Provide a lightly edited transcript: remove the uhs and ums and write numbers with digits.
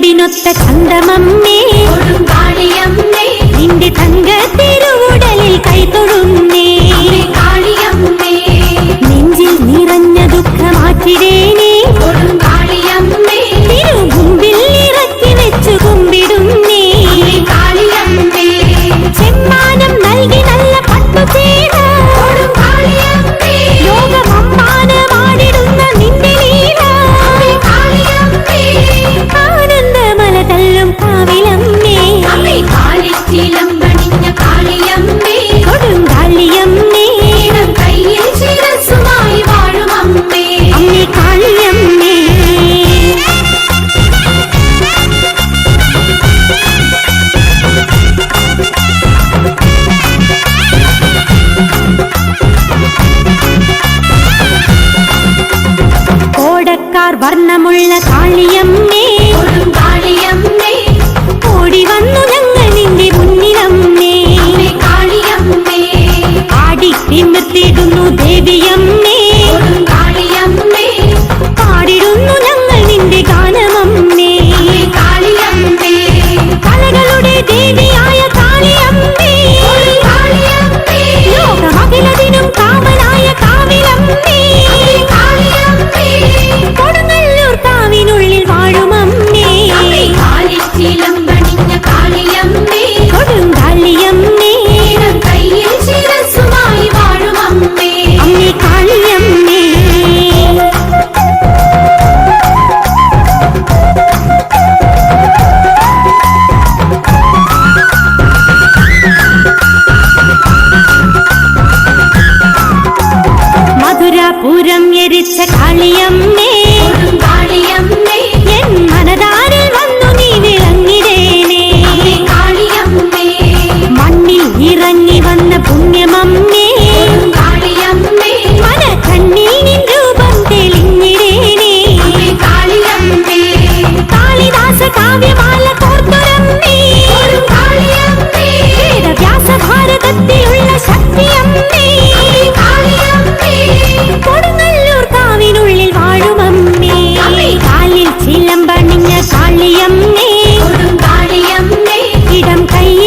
ചുണ്ടിനൊത്ത ചന്തമമ്മേ നിന്റെ തങ്ക തിരുവുടലിൽ കൈതൊഴുന്നേ നെഞ്ചിൽ നിറഞ്ഞ ദുഃഖമാറ്റിടേനേ തിരുമുമ്പിൽ ഇറക്കി വെച്ചു കുമ്പിടുന്നേ ചെമ്മാനം നൽകി നല്ല പട്ടുചേര ലോകമമ്മാനമാടിടുന്ന നിന്റെ ലീല ആനന്ദമല തല്ലും കാവിലമ്മേ കൊടുങ്കാളിയമ്മേ അമ്മേ കാളിയമ്മേ കോടക്കാർ വർണ്ണമുള്ള കാളിയമ്മേ ഓടി വന്നു ഞങ്ങൾ നിന്റെ മുന്നിലമ്മേ ആടി തിമിർത്തിടുന്നു ദേവിയമ്മേ പാടിടുന്നു ഞങ്ങൾ നിന്റെ ഗാനമമ്മേ കലകളുടെ ദേവിയായ കാളിയമ്മേ ലോകമഖിലതിനും കാവലായ കാവിലമ്മേ കൊടുങ്ങല്ലൂർ കാവിനുള്ളിൽ വാഴുമമ്മേ കൊടുങ്കാളിയമ്മേ അമ്മേ കാളിയമ്മേ മധുരാപുരം എരിച്ച കാളിയമ്മേ